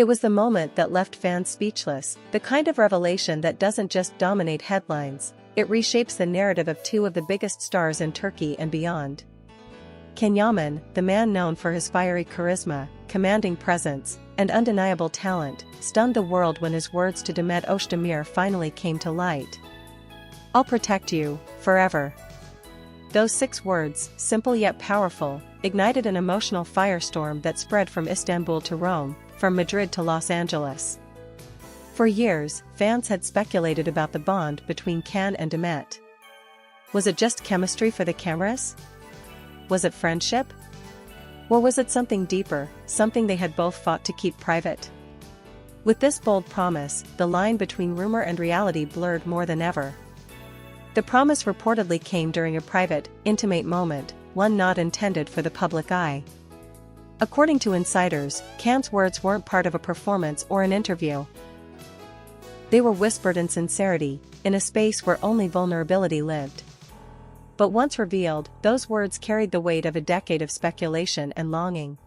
It was the moment that left fans speechless, the kind of revelation that doesn't just dominate headlines, it reshapes the narrative of two of the biggest stars in Turkey and beyond. Yaman, the man known for his fiery charisma, commanding presence, and undeniable talent, stunned the world when his words to Demet Özdemir finally came to light. "I'll protect you, forever." Those 6 words, simple yet powerful, ignited an emotional firestorm that spread from Istanbul to Rome, from Madrid to Los Angeles. For years, fans had speculated about the bond between Can and Demet. Was it just chemistry for the cameras? Was it friendship? Or was it something deeper, something they had both fought to keep private? With this bold promise, the line between rumor and reality blurred more than ever. The promise reportedly came during a private, intimate moment, one not intended for the public eye. According to insiders, Can's words weren't part of a performance or an interview. They were whispered in sincerity, in a space where only vulnerability lived. But once revealed, those words carried the weight of a decade of speculation and longing.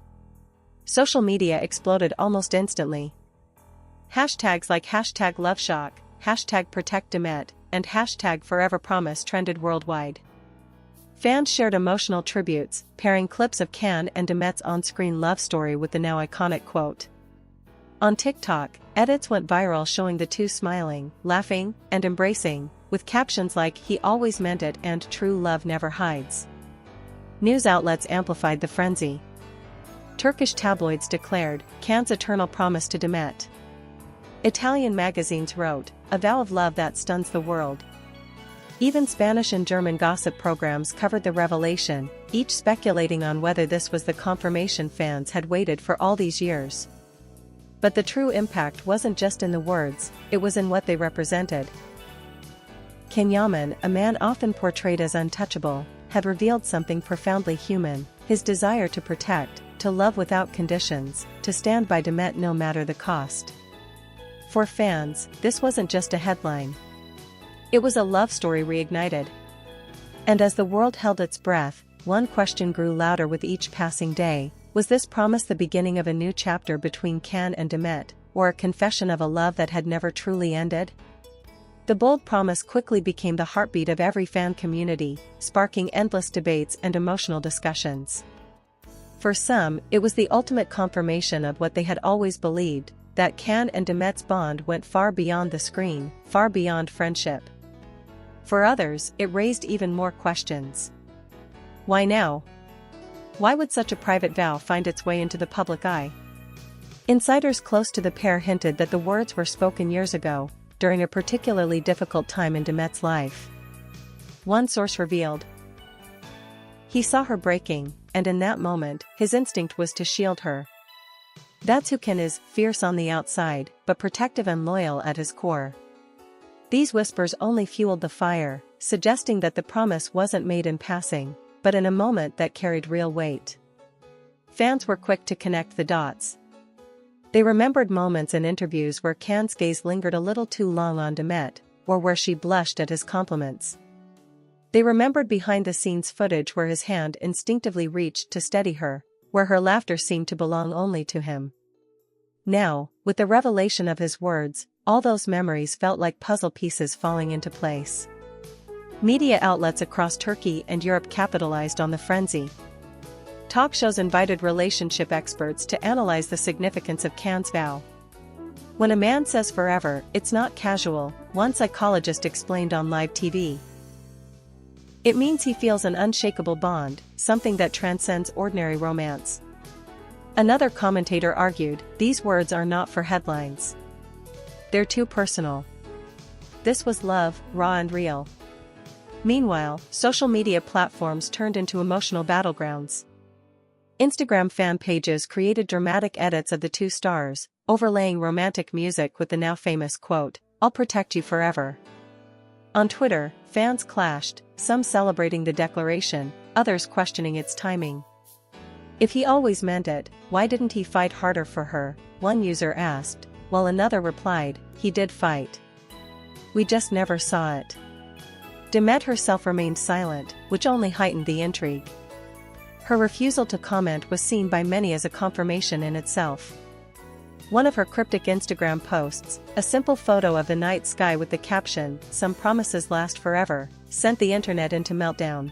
Social media exploded almost instantly. Hashtags like #LoveShock, #ProtectDemet, and #ForeverPromise trended worldwide. Fans shared emotional tributes, pairing clips of Can and Demet's on-screen love story with the now iconic quote. On TikTok, edits went viral showing the two smiling, laughing, and embracing, with captions like "He always meant it" and "True love never hides." News outlets amplified the frenzy. Turkish tabloids declared Can's eternal promise to Demet. Italian magazines wrote, "A vow of love that stuns the world." Even Spanish and German gossip programs covered the revelation, each speculating on whether this was the confirmation fans had waited for all these years. But the true impact wasn't just in the words, it was in what they represented. Yaman, a man often portrayed as untouchable, had revealed something profoundly human, his desire to protect, to love without conditions, to stand by Demet no matter the cost. For fans, this wasn't just a headline. It was a love story reignited. And as the world held its breath, one question grew louder with each passing day: was this promise the beginning of a new chapter between Can and Demet, or a confession of a love that had never truly ended? The bold promise quickly became the heartbeat of every fan community, sparking endless debates and emotional discussions. For some, it was the ultimate confirmation of what they had always believed, that Can and Demet's bond went far beyond the screen, far beyond friendship. For others, it raised even more questions. Why now? Why would such a private vow find its way into the public eye? Insiders close to the pair hinted that the words were spoken years ago, during a particularly difficult time in Demet's life. One source revealed, he saw her breaking, and in that moment, his instinct was to shield her. That's who Can is, fierce on the outside, but protective and loyal at his core. These whispers only fueled the fire, suggesting that the promise wasn't made in passing, but in a moment that carried real weight. Fans were quick to connect the dots. They remembered moments in interviews where Can's gaze lingered a little too long on Demet, or where she blushed at his compliments. They remembered behind-the-scenes footage where his hand instinctively reached to steady her, where her laughter seemed to belong only to him. Now, with the revelation of his words, all those memories felt like puzzle pieces falling into place. Media outlets across Turkey and Europe capitalized on the frenzy. Talk shows invited relationship experts to analyze the significance of Can's vow. When a man says forever, it's not casual, one psychologist explained on live TV. It means he feels an unshakable bond, something that transcends ordinary romance. Another commentator argued, these words are not for headlines. They're too personal. This was love, raw and real. Meanwhile, social media platforms turned into emotional battlegrounds. Instagram fan pages created dramatic edits of the two stars, overlaying romantic music with the now famous quote, "I'll protect you forever." On Twitter, fans clashed, some celebrating the declaration, others questioning its timing. If he always meant it, why didn't he fight harder for her? One user asked, while another replied, he did fight. We just never saw it. Demet herself remained silent, which only heightened the intrigue. Her refusal to comment was seen by many as a confirmation in itself. One of her cryptic Instagram posts, a simple photo of the night sky with the caption, "Some promises last forever," sent the internet into meltdown.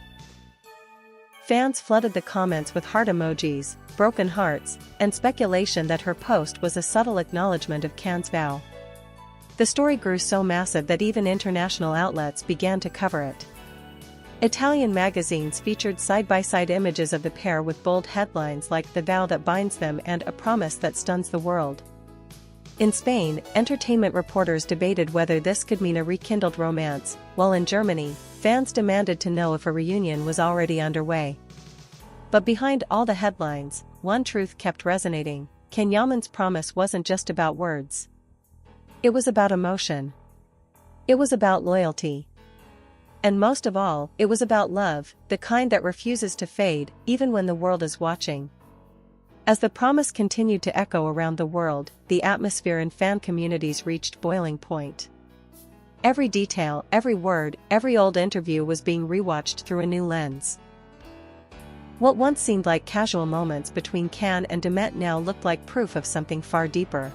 Fans flooded the comments with heart emojis, broken hearts, and speculation that her post was a subtle acknowledgement of Can's vow. The story grew so massive that even international outlets began to cover it. Italian magazines featured side-by-side images of the pair with bold headlines like "The vow that binds them" and "A promise that stuns the world." In Spain, entertainment reporters debated whether this could mean a rekindled romance, while in Germany, fans demanded to know if a reunion was already underway. But behind all the headlines, one truth kept resonating: Yaman's promise wasn't just about words. It was about emotion. It was about loyalty. And most of all, it was about love, the kind that refuses to fade, even when the world is watching. As the promise continued to echo around the world, the atmosphere in fan communities reached boiling point. Every detail, every word, every old interview was being rewatched through a new lens. What once seemed like casual moments between Can and Demet now looked like proof of something far deeper.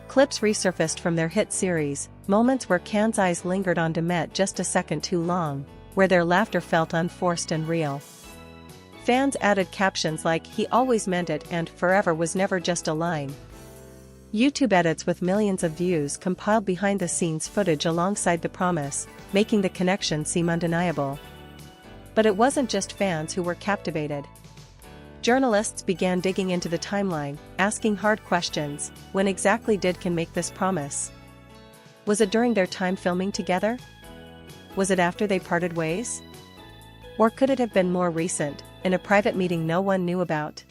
Clips resurfaced from their hit series, moments where Can's eyes lingered on Demet just a second too long, where their laughter felt unforced and real. Fans added captions like "He always meant it" and "Forever was never just a line." YouTube edits with millions of views compiled behind-the-scenes footage alongside the promise, making the connection seem undeniable. But it wasn't just fans who were captivated. Journalists began digging into the timeline, asking hard questions. When exactly did Can make this promise? Was it during their time filming together? Was it after they parted ways? Or could it have been more recent, in a private meeting no one knew about?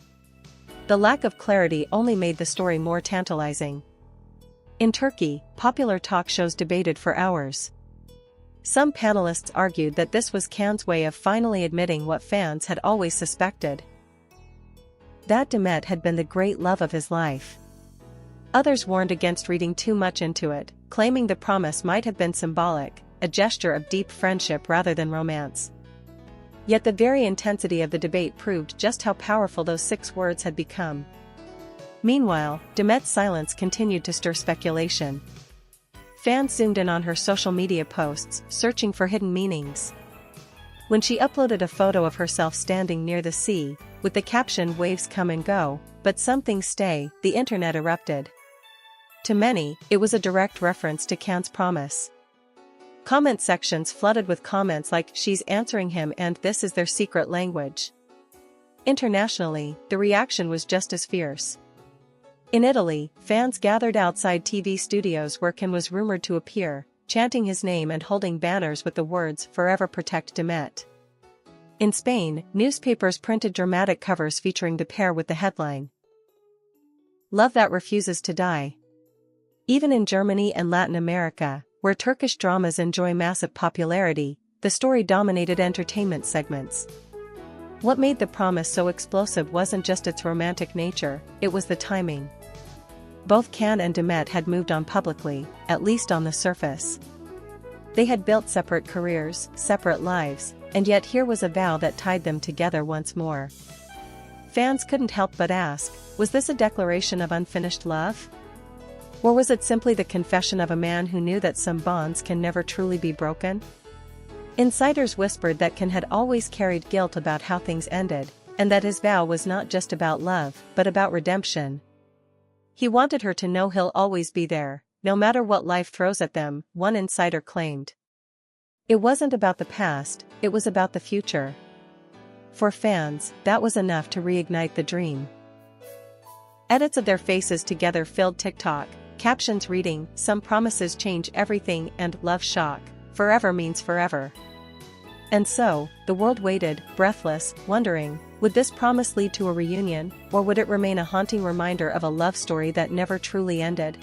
The lack of clarity only made the story more tantalizing. In Turkey, popular talk shows debated for hours. Some panelists argued that this was Can's way of finally admitting what fans had always suspected: that Demet had been the great love of his life. Others warned against reading too much into it, claiming the promise might have been symbolic, a gesture of deep friendship rather than romance. Yet the very intensity of the debate proved just how powerful those 6 words had become. Meanwhile, Demet's silence continued to stir speculation. Fans zoomed in on her social media posts, searching for hidden meanings. When she uploaded a photo of herself standing near the sea, with the caption "Waves come and go, but some things stay," the internet erupted. To many, it was a direct reference to Can's promise. Comment sections flooded with comments like "She's answering him" and "This is their secret language." Internationally, the reaction was just as fierce. In Italy, fans gathered outside TV studios where Can was rumored to appear, chanting his name and holding banners with the words "Forever protect Demet." In Spain, newspapers printed dramatic covers featuring the pair with the headline, "Love that refuses to die." Even in Germany and Latin America, where Turkish dramas enjoy massive popularity, the story dominated entertainment segments. What made the promise so explosive wasn't just its romantic nature, it was the timing. Both Can and Demet had moved on publicly, at least on the surface. They had built separate careers, separate lives, and yet here was a vow that tied them together once more. Fans couldn't help but ask, was this a declaration of unfinished love? Or was it simply the confession of a man who knew that some bonds can never truly be broken? Insiders whispered that Can had always carried guilt about how things ended, and that his vow was not just about love, but about redemption. He wanted her to know he'll always be there, no matter what life throws at them, one insider claimed. It wasn't about the past, it was about the future. For fans, that was enough to reignite the dream. Edits of their faces together filled TikTok, captions reading, "Some promises change everything" and "Love shock, forever means forever." And so, the world waited, breathless, wondering, would this promise lead to a reunion, or would it remain a haunting reminder of a love story that never truly ended?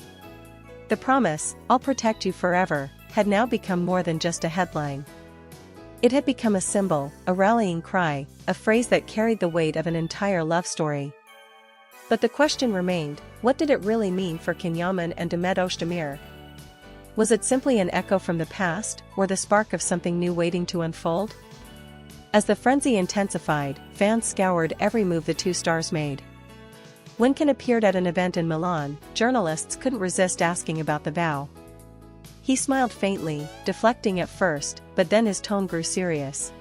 The promise, "I'll protect you forever," had now become more than just a headline. It had become a symbol, a rallying cry, a phrase that carried the weight of an entire love story. But the question remained, what did it really mean for Yaman and Demet Özdemir? Was it simply an echo from the past, or the spark of something new waiting to unfold? As the frenzy intensified, fans scoured every move the two stars made. When Can appeared at an event in Milan, journalists couldn't resist asking about the vow. He smiled faintly, deflecting at first, but then his tone grew serious.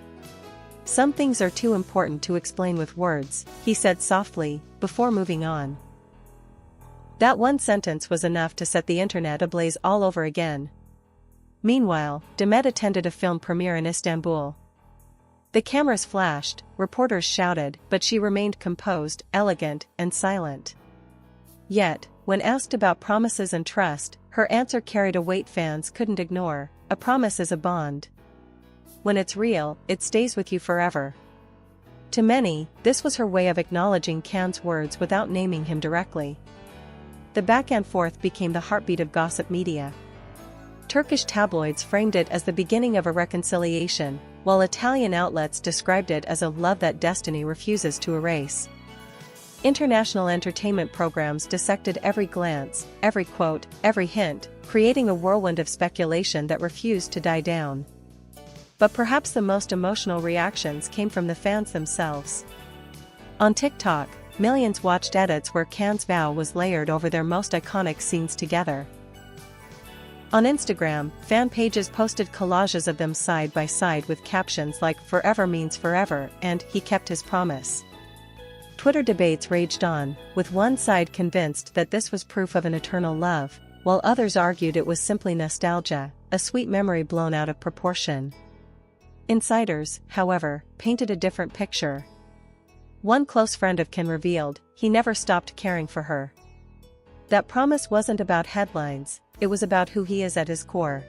"Some things are too important to explain with words," he said softly, before moving on. That one sentence was enough to set the internet ablaze all over again. Meanwhile, Demet attended a film premiere in Istanbul. The cameras flashed, reporters shouted, but she remained composed, elegant, and silent. Yet, when asked about promises and trust, her answer carried a weight fans couldn't ignore. "A promise is a bond. When it's real, it stays with you forever." To many, this was her way of acknowledging Can's words without naming him directly. The back and forth became the heartbeat of gossip media. Turkish tabloids framed it as the beginning of a reconciliation, while Italian outlets described it as a love that destiny refuses to erase. International entertainment programs dissected every glance, every quote, every hint, creating a whirlwind of speculation that refused to die down. But perhaps the most emotional reactions came from the fans themselves. On TikTok, millions watched edits where Can's vow was layered over their most iconic scenes together. On Instagram, fan pages posted collages of them side by side with captions like "Forever means forever" and "He kept his promise." Twitter debates raged on, with one side convinced that this was proof of an eternal love, while others argued it was simply nostalgia, a sweet memory blown out of proportion. Insiders, however, painted a different picture. One close friend of Can revealed, he never stopped caring for her. That promise wasn't about headlines, it was about who he is at his core.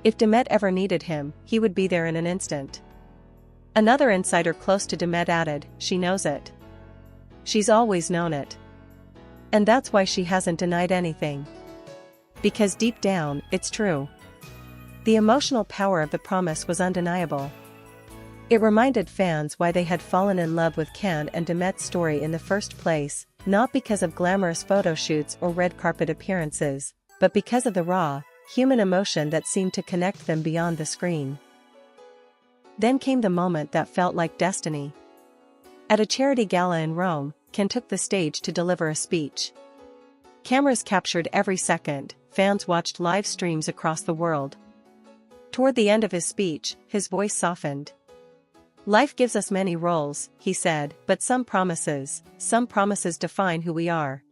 If Demet ever needed him, he would be there in an instant. Another insider close to Demet added, "She knows it. She's always known it. And that's why she hasn't denied anything. Because deep down, it's true." The emotional power of the promise was undeniable. It reminded fans why they had fallen in love with Can and Demet's story in the first place, not because of glamorous photo shoots or red carpet appearances, but because of the raw, human emotion that seemed to connect them beyond the screen. Then came the moment that felt like destiny. At a charity gala in Rome, Can took the stage to deliver a speech. Cameras captured every second, fans watched live streams across the world. Toward the end of his speech, his voice softened. "Life gives us many roles," he said, "but some promises define who we are."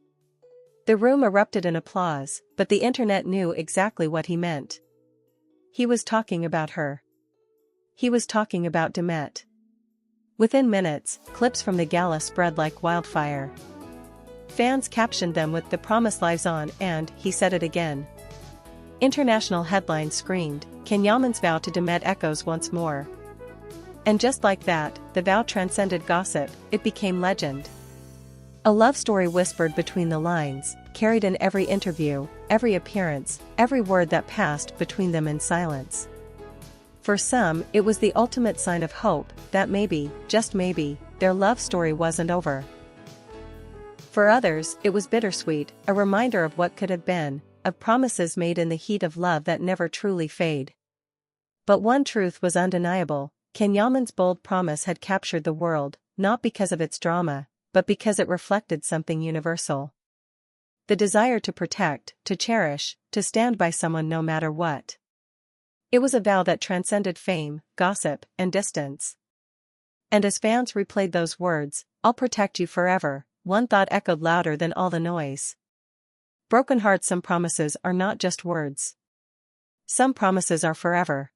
The room erupted in applause, but the internet knew exactly what he meant. He was talking about her. He was talking about Demet. Within minutes, clips from the gala spread like wildfire. Fans captioned them with "The promise lives on" and "He said it again." International headlines screamed, "Can Yaman's vow to Demet echoes once more." And just like that, the vow transcended gossip, it became legend. A love story whispered between the lines, carried in every interview, every appearance, every word that passed between them in silence. For some, it was the ultimate sign of hope, that maybe, just maybe, their love story wasn't over. For others, it was bittersweet, a reminder of what could have been, of promises made in the heat of love that never truly fade. But one truth was undeniable: Can Yaman's bold promise had captured the world, not because of its drama, but because it reflected something universal. The desire to protect, to cherish, to stand by someone no matter what. It was a vow that transcended fame, gossip, and distance. And as fans replayed those words, "I'll protect you forever," one thought echoed louder than all the noise. Broken hearts. Some promises are not just words. Some promises are forever.